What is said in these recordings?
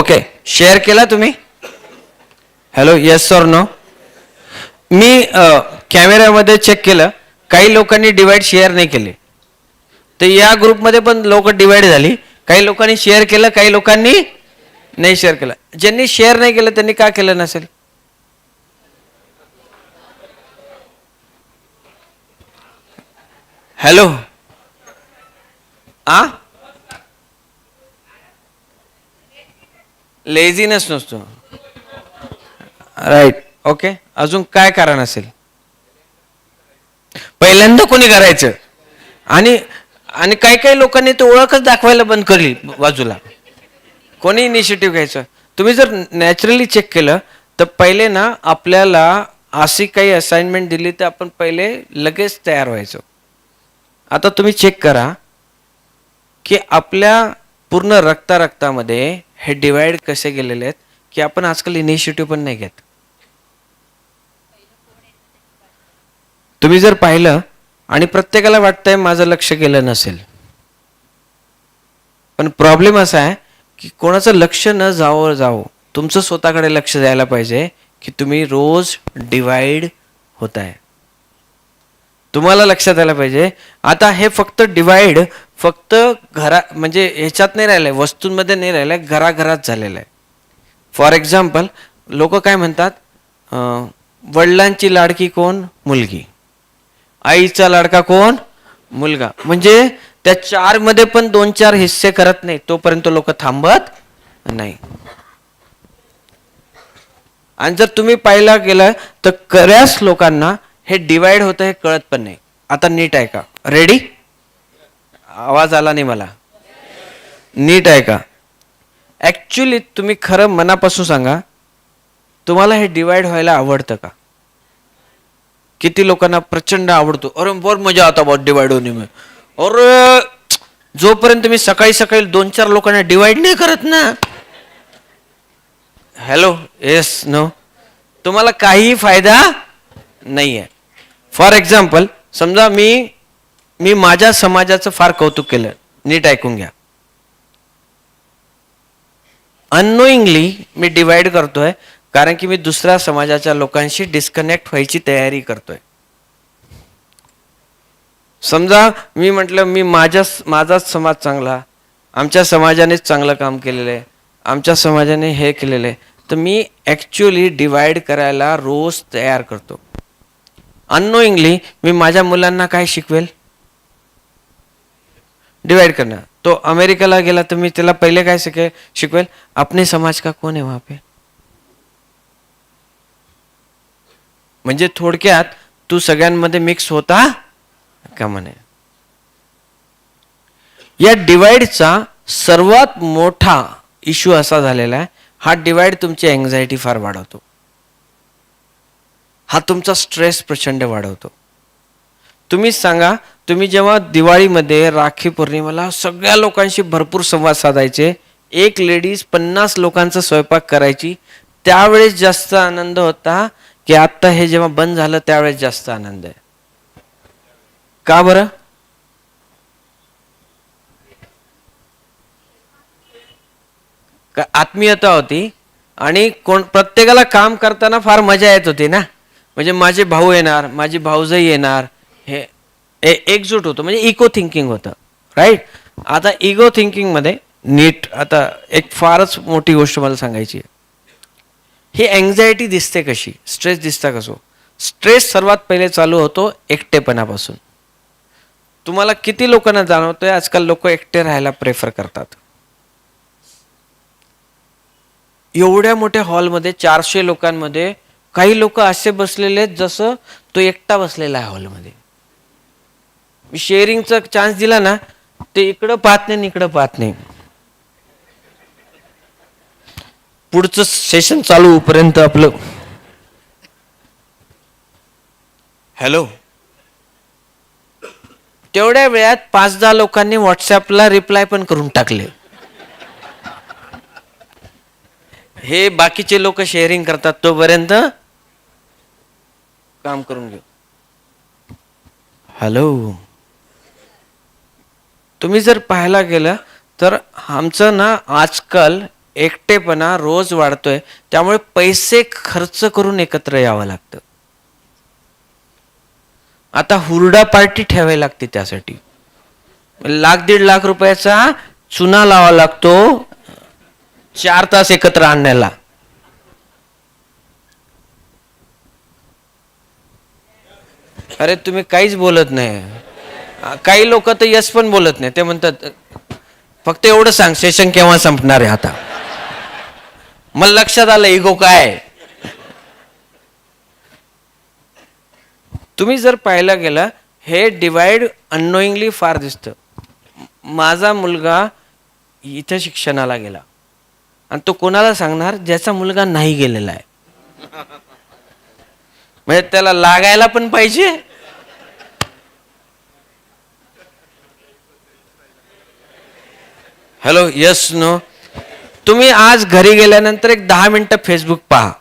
Okay, share केला तुम्ही? Hello, yes sir no? मी कॅमेऱ्यामध्ये चेक केलं, काही लोकांनी डिवाइड शेअर नाही केले. तर या ग्रुपमध्ये पण लोक डिवाइड झाली. काही लोकांनी शेअर केलं, काही लोकांनी नाही शेअर केलं. ज्यांनी शेअर नाही केलं त्यांनी का केलं नसेल? हॅलो, आ लेझीनेस नसतो. Right, okay. अजून काय कारण असेल? पहिल्यांदा कोणी करायचं आणि आणि काही काही लोकांनी ते ओळखच दाखवायला बंद केली बाजूला. कोणी इनिशिएटिव्ह घ्यायचं? तुम्ही जर नॅचरली चेक केलं तर पहिले ना आपल्याला अशी काही असाइनमेंट दिली तर आपण पहिले लगेच तयार व्हायचो. आता तुम्ही चेक करा की आपल्या पूर्ण रक्तामध्ये हे डिवाइड कसे गेलेले आहेत की आपण आजकाल इनिशिएटिव्ह पण नाही घेत. तुम्ही जर पाहिलं आणि प्रत्येकाला वाटतंय माझं लक्ष गेलं नसेल, पण प्रॉब्लेम असा आहे की कोणाचं लक्ष न जावं तुमचं स्वतःकडे लक्ष द्यायला पाहिजे की तुम्ही रोज डिवाइड होत आहे. तुम्हाला लक्षात आलं पाहिजे. आता हे फक्त डिवाइड फक्त घरा म्हणजे ह्याच्यात नाही राहिलंय, वस्तूंमध्ये नाही राहिलंय, घराघरात झालेलं आहे. फॉर एक्झाम्पल, लोक काय म्हणतात, वडिलांची लाडकी कोण? मुलगी. आईचा लाडका कोण? मुलगा. म्हणजे त्या 4 मध्ये पण 2-4 हिस्से करत नाही तोपर्यंत लोक थांबत नाही. आणि जर तुम्ही पाहिला गेलं तर बऱ्याच लोकांना हे डिवाइड होतं हे कळत पण नाही. आता नीट आहे का? रेडी? आवाज आला नाही मला. नीट आहे का? ऍक्च्युली तुम्ही खरं मनापासून सांगा, तुम्हाला हे डिवाइड व्हायला आवडतं का? किती लोकांना प्रचंड आवडतो. अरे बहुत मजा आता बहुत डिवाइड होने में. और जोपर्यंत मी सकाळी सकाळी 2-4 लोकांना डिवाइड नाही करत ना. Hello, yes no? तुम्हाला काही फायदा नाही आहे. फॉर एक्झाम्पल, समजा मी माझ्या समाजाचं फार कौतुक केलं. नीट ऐकून घ्या. अननोइंगली मी डिवाइड करतोय कारण की मी दुसऱ्या समाजाच्या लोकांशी डिस्कनेक्ट व्हायची तयारी करतोय. समजा मी म्हटलं माझाच समाज चांगला, आमच्या समाजानेच चांगलं काम केलेलं आहे, आमच्या समाजाने हे केलेलं आहे, तर मी ॲक्च्युली डिवाइड करायला रोज तयार करतो. अननोइंगली मी माझ्या मुलांना काय शिकवेल? डिवाइड करणं. तो अमेरिकेला गेला तर मी त्याला पहिले काय शिकवेल? अपने समाज का कोण आहे वहां पे. म्हणजे थोडक्यात तू सगळ्यांमध्ये मिक्स होता का म्हणे. या डिवाइडचा सर्वात मोठा इश्यू असा झालेला आहे, हा डिवाइड तुमची अँझायटी फार वाढवतो. हा तुमचा स्ट्रेस प्रचंड वाढवतो. तुम्ही सांगा, तुम्ही जेव्हा दिवाळीमध्ये, राखी पौर्णिमेला सगळ्या लोकांशी भरपूर संवाद साधायचे, एक लेडीज 50 लोकांचा स्वयंपाक करायची, त्यावेळेस जास्त आनंद होता की आता हे जेव्हा बंद झालं त्यावेळेस जास्त आनंद आहे? का बरं? आत्मीयता होती आणि प्रत्येकाला काम करताना फार मजा येत होती ना. म्हणजे माझे भाऊ येणार, माझी भाऊजाई येणार, हे एकजूट होतं, म्हणजे इको थिंकिंग होतं. राईट? आता इगो थिंकिंग मध्ये नीट, आता एक फारच मोठी गोष्ट मला सांगायची आहे. ही अँझायटी दिसते कशी, स्ट्रेस दिसता कसो? स्ट्रेस सर्वात पहिले चालू होतो एकटेपणापासून. तुम्हाला किती लोकांना जाणवतोय आजकाल लोक एकटे राहायला प्रेफर करतात? एवढ्या मोठ्या हॉलमध्ये 400 लोकांमध्ये काही लोक असे बसलेले आहेत जसं तो एकटा बसलेला आहे हॉलमध्ये. मी शेअरिंगचा चान्स दिला ना, ते इकडं पाहत नाही इकडं पाहत नाही. पुढचं सेशन चालू होईपर्यंत आपलं. हॅलो, तेवढ्या वेळात 5-10 लोकांनी व्हॉट्सअपला रिप्लाय पण करून टाकले. हे बाकीचे लोक शेअरिंग करतात तोपर्यंत काम करून घेऊ. हॅलो, तुम्ही जर पाहायला गेलं तर आमचं ना आजकाल एकटेपणा रोज वाढतोय, त्यामुळे पैसे खर्च करून एकत्र यावं लागतं. आता हुरडा पार्टी ठेवावी लागते, त्यासाठी 1-1.5 लाख रुपयाचा चुना लावा लागतो 4 तास एकत्र आणण्याला. अरे तुम्ही काहीच बोलत नाही. काही लोक तर यस पण बोलत नाही. ते म्हणतात फक्त एवढं सांग सेशन केव्हा संपणार आहे. आता मला लक्षात आलं इगो काय. तुम्ही जर पाहायला गेलं, हे डिवाइड अननोईंगली फार दिसतं. माझा मुलगा इथे शिक्षणाला गेला आणि तो कोणाला सांगणार, ज्याचा मुलगा नाही गेलेला आहे. म्हणजे त्याला लागायला पण पाहिजे. Hello, yes no. तुम्ही आज घरी गेल्यानंतर एक 10 मिनिटं फेसबुक पहा.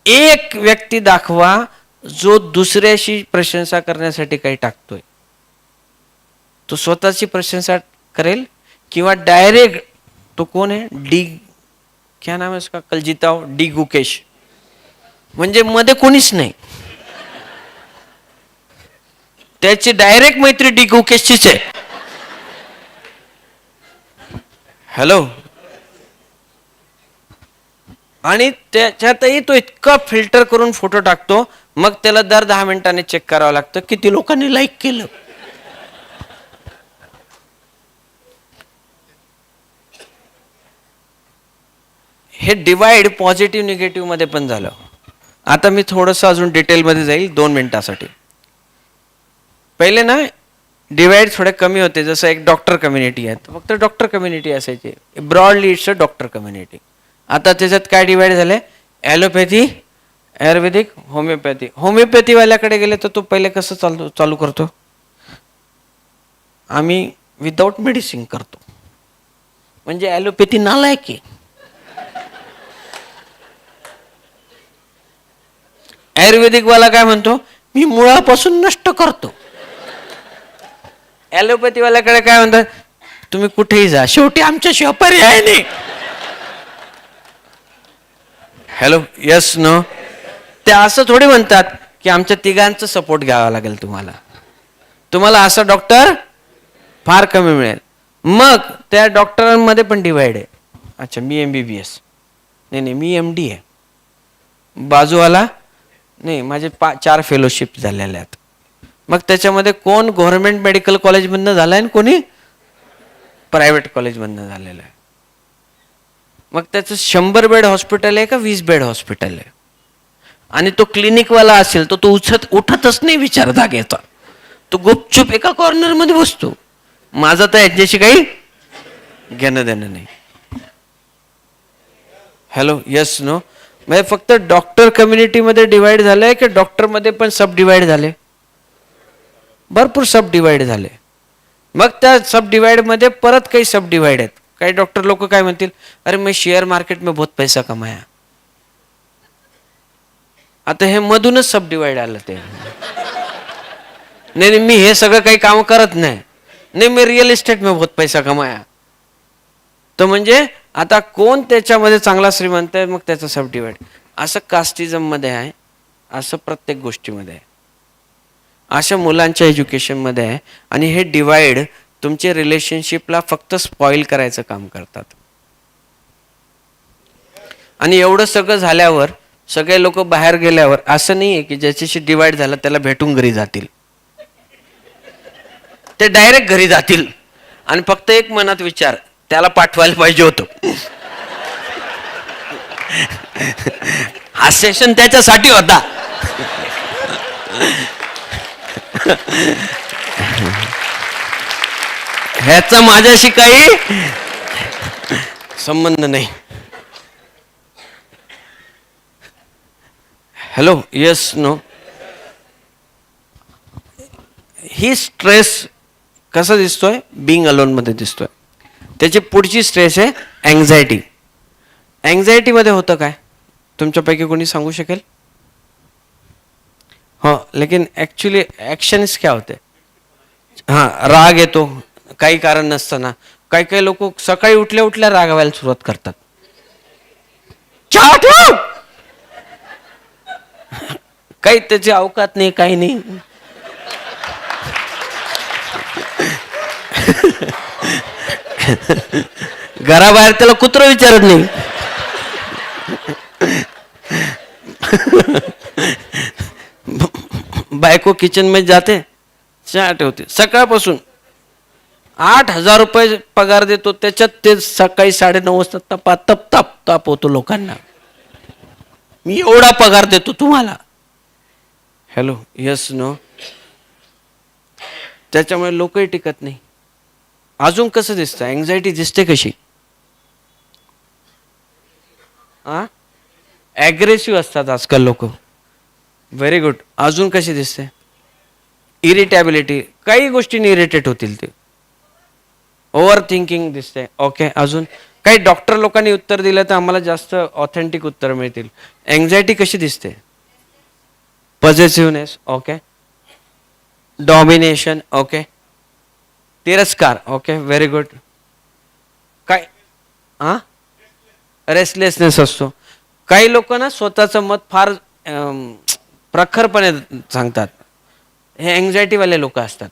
एक व्यक्ती दाखवा जो दुसऱ्याशी प्रशंसा करण्यासाठी काही टाकतोय. तो स्वतःची प्रशंसा करेल किंवा डायरेक्ट, तो कोण आहे, क्या नाम है उसका, कल जीता हो, डी गुकेश. म्हणजे मध्ये कोणीच नाही, त्याची डायरेक्ट मैत्री डी गुकेशचीच आहे. हॅलो. आणि त्याच्यातही तो इतका फिल्टर करून फोटो टाकतो, मग त्याला दर 10 मिनिटांनी चेक करावं लागतं किती लोकांनी लाईक केलं. हे डिवाइड पॉझिटिव्ह निगेटिव्ह मध्ये पण झालं. आता मी थोडंसं अजून डिटेलमध्ये जाईल 2 मिनिटासाठी. पहिले ना डिवाइड थोडे कमी होते. जसं एक डॉक्टर कम्युनिटी आहे, फक्त डॉक्टर कम्युनिटी असायची, broadly it's a doctor community. आता त्याच्यात काय डिवाइड झालंय, ॲलोपॅथी, आयुर्वेदिक, होमिओपॅथी. होमिओपॅथीवाल्याकडे गेले तर तो पहिले कसं चालू करतो, आम्ही विदाऊट मेडिसिन करतो. म्हणजे ॲलोपॅथी नालायक आहे. आयुर्वेदिक वाला काय म्हणतो, मी मुळापासून नष्ट करतो. ॲलोपॅथी वाल्याकडे काय म्हणतात, तुम्ही कुठेही जा, शेवटी आमच्याशिवाय पर्याय नाही. Hello, yes no. ते असं थोडी म्हणतात की आमच्या तिघांचं सपोर्ट घ्यावा लागेल तुम्हाला, तुम्हाला असा डॉक्टर फार कमी मिळेल. मग त्या डॉक्टरांमध्ये पण डिवाइड आहे. अच्छा, मी MBBS, नाही मी MD आहे. बाजूवाला नाही, माझे 4 फेलोशिप झालेले आहेत. मग त्याच्यामध्ये कोण गव्हर्नमेंट मेडिकल कॉलेजमधनं झालाय आणि कोणी प्रायव्हेट कॉलेजमधनं झालेलं आहे. मग त्याचं 100 बेड हॉस्पिटल आहे का 20 बेड हॉस्पिटल आहे. आणि तो क्लिनिकवाला असेल तर तो उठतच नाही विचार जागेचा, तो गुपचूप एका कॉर्नर मध्ये बसतो. माझं तर याच्याशी काही घेणं देणं नाही. Hello, yes no. म्हणजे फक्त डॉक्टर कम्युनिटीमध्ये डिवाइड झालंय की डॉक्टरमध्ये पण सब डिवाइड झाले, भरपूर सब डिवाइड झाले. मग त्या सब डिवाइडमध्ये परत काही सब डिवाइड आहेत. काही डॉक्टर लोक काय म्हणतील, अरे मैं शेयर मार्केट में बहुत पैसा कमाया. आता हे मधूनच सब डिवाइड आलं. ते नाही मी हे सगळं काही काम करत नाही, नाही मी रिअल इस्टेट में बहुत पैसा कमाया. तर म्हणजे आता कोण त्याच्यामध्ये चांगला श्रीमंत आहे, मग त्याचा सब डिवाइड. असं कास्टिझम मध्ये आहे, असं प्रत्येक गोष्टीमध्ये आहे, अशा मुलांच्या एज्युकेशनमध्ये आहे. आणि हे डिवाइड तुमचे रिलेशनशिपला फक्त स्पॉइल करायचं काम करतात. आणि एवढं सगळं झाल्यावर सगळे लोक बाहेर गेल्यावर असं नाही आहे की ज्याच्याशी डिवाइड झालं त्याला भेटून घरी जातील. ते डायरेक्ट घरी जातील आणि फक्त एक मनात विचार, त्याला पाठवायला पाहिजे होतं. हा सेशन त्याच्यासाठी होता. ह्याचा माझ्याशी काही संबंध नाही. Hello, yes no. ही स्ट्रेस कसा दिसतोय, बिंग अलोन मध्ये दिसतोय. त्याची पुढची स्ट्रेस आहे अँझायटी. अँझायटी मध्ये होतं काय, तुमच्यापैकी कोणी सांगू शकेल? हो, लेकिन ऍक्च्युली ऍक्शन्स क्या होते. हां, राग येतो काही कारण नसताना. काही काही लोक सकाळी उठल्या उठल्या रागावायला सुरुवात करतात. चहा ठेव. काही त्याची अवकात नाही, काही नाही. घराबाहेर त्याला कुत्र विचारत नाही. बायको किचन मध्ये जाते, चहा ठेवते. सकाळपासून 8,000 रुपये पगार देतो, त्याच्यात ते सकाळी 9:30 वाजता तप तप तापवतो लोकांना. मी एवढा पगार देतो तुम्हाला. Hello, yes no. त्याच्यामुळे लोकही टिकत नाही. अजून कसं दिसतं? एंझायटी दिसते कशी? ॲग्रेसिव्ह असतात आजकाल लोक. Very good. अजून कशी दिसते? इरिटॅबिलिटी, काही गोष्टींनी इरिटेट होतील ते. ओव्हर थिंकिंग दिसते. ओके, अजून काही डॉक्टर लोकांनी उत्तर दिलं तर आम्हाला जास्त ऑथेंटिक उत्तर मिळतील. एंझायटी कशी दिसते? पॉझिटिव्हनेस. ओके. डॉमिनेशन. ओके. तिरस्कार. Okay, very good. काय? रेस्टलेसनेस असतो. काही लोक ना स्वतःचं मत फार प्रखरपणे सांगतात. हे एंझायटीवाले लोक असतात.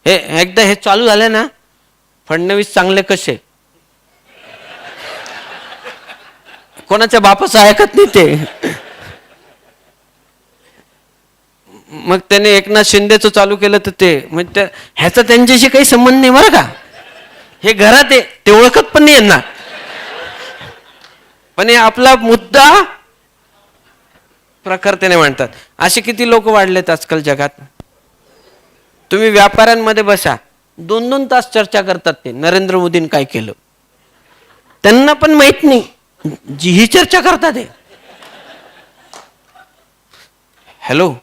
हे एकदा हे चालू झाले ना, फडणवीस चांगले कसे, कोणाच्या बापाचं ऐकत नाही ते. मग त्याने एकनाथ शिंदेचं चालू केलं तर ते म्हणजे ह्याचा त्यांच्याशी काही संबंध नाही बरं का. हे घरात आहे, ते ओळखत पण नाही यांना. पण हे आपला मुद्दा प्रखरतेने म्हणतात. असे किती लोक वाढलेत आजकाल जगात. तुम्ही व्यापाऱ्यांमध्ये बसा, 2-2 तास चर्चा करतात ते नरेंद्र मोदींनी काय केलं. त्यांना पण माहित नाही जी ही चर्चा करतात. हॅलो,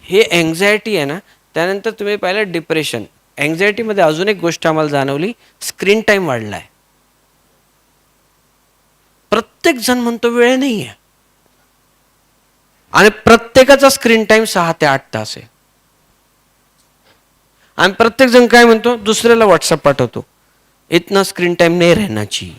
हे एंझायटी आहे ना. त्यानंतर तुम्ही पाहिलं डिप्रेशन. एंझायटीमध्ये अजून एक गोष्ट आम्हाला जाणवली, स्क्रीन टाइम वाढलाय. प्रत्येक जण म्हणतो वेळ नाही आहे, आणि प्रत्येकाचा स्क्रीन टाइम 6 ते 8 तास आहे. आणि प्रत्येक जण काय म्हणतो, दुसऱ्याला व्हॉट्सअप पाठवतो, इतना स्क्रीन टाइम नाही रहना चाहिए.